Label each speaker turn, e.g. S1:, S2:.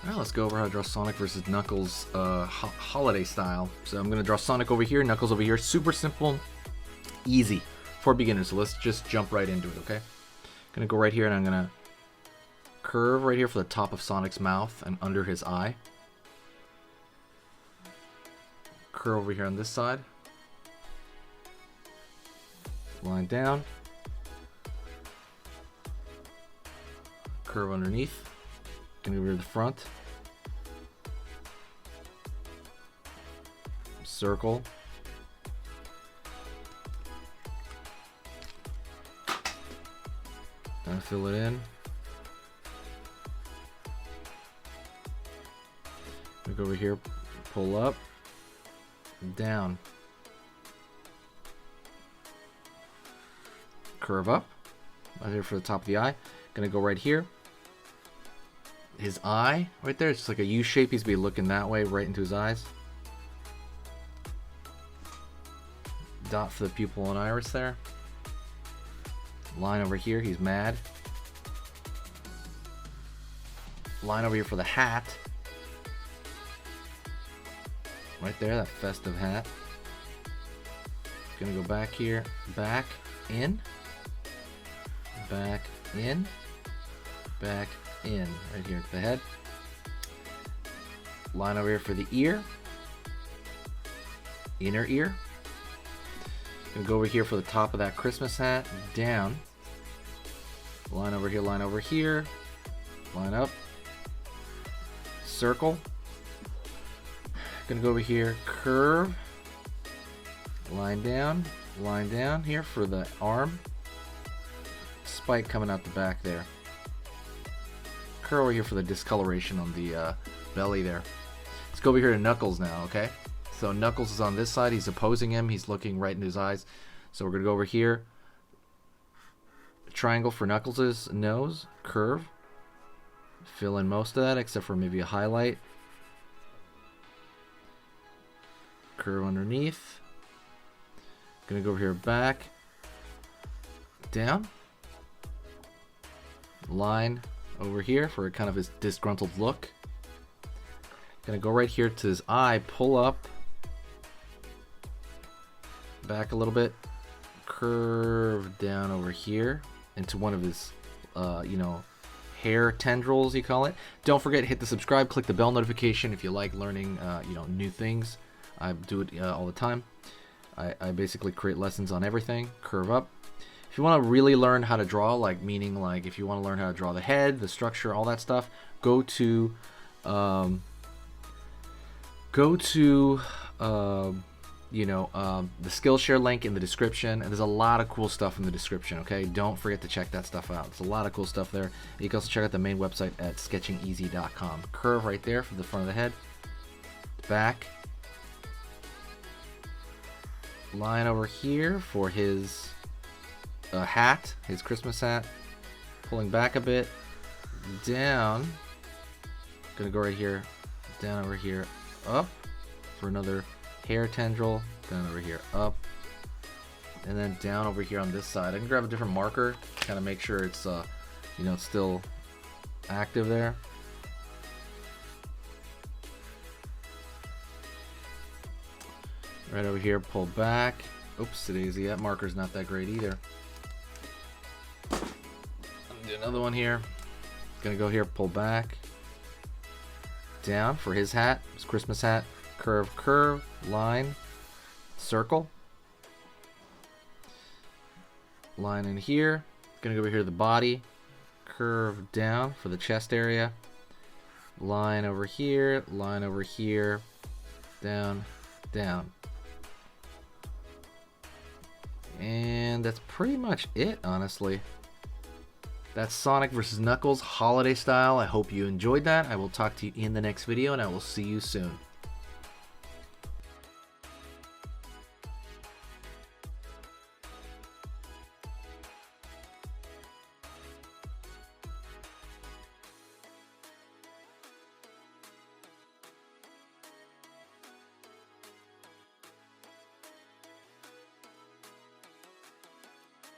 S1: Alright, let's go over how to draw Sonic versus Knuckles holiday style. So I'm going to draw Sonic over here, Knuckles over here. Super simple, easy for beginners. So let's just jump right into it, okay? I'm going to go right here and I'm going to curve right here for the top of Sonic's mouth and under his eye. Curve over here on this side. Line down. Curve underneath. Gonna go over to the front. Circle. And fill it in. We go over here, pull up, down, curve up, right here for the top of the eye. Gonna go right here. His eye, right there, it's just like a U shape. He's gonna be looking that way, right into his eyes. Dot for the pupil and iris there. Line over here, he's mad. Line over here for the hat. Right there, that festive hat. Gonna go back here, back, in, back, in, back, in. Right here at the head. Line over here for the ear. Inner ear. Gonna go over here for the top of that Christmas hat, down. Line over here, line over here. Line up. Circle. Gonna go over here, curve. Line down here for the arm. Spike coming out the back there. Curve over here for the discoloration on the belly there. Let's go over here to Knuckles now, okay? So Knuckles is on this side. He's opposing him. He's looking right into his eyes. So we're going to go over here. Triangle for Knuckles' nose. Curve. Fill in most of that except for maybe a highlight. Curve underneath. Going to go over here back. Down. Line over here for kind of his disgruntled look. Gonna go right here to his eye, pull up, back a little bit, curve down over here into one of his, hair tendrils, you call it. Don't forget, hit the subscribe, click the bell notification if you like learning, new things. I do it all the time. I basically create lessons on everything. Curve up. If you want to really learn how to draw, meaning if you want to learn how to draw the head, the structure, all that stuff, go to the Skillshare link in the description, and there's a lot of cool stuff in the description, okay? Don't forget to check that stuff out. There's a lot of cool stuff there. You can also check out the main website at sketchingeasy.com. Curve right there for the front of the head. Back. Line over here for his hat, his Christmas hat. Pulling back a bit. Down. Gonna go right here. Down over here. Up. For another hair tendril. Down over here. Up. And then down over here on this side. I can grab a different marker. Kind of make sure it's, it's still active there. Right over here. Pull back. Oops, daisy. That marker's not that great either. Do another one here. Gonna go here, pull back. Down for his hat, his Christmas hat. Curve, curve, line, circle. Line in here. Gonna go over here to the body. Curve down for the chest area. Line over here, down, down. And that's pretty much it, honestly. That's Sonic vs. Knuckles holiday style. I hope you enjoyed that. I will talk to you in the next video, and I will see you soon.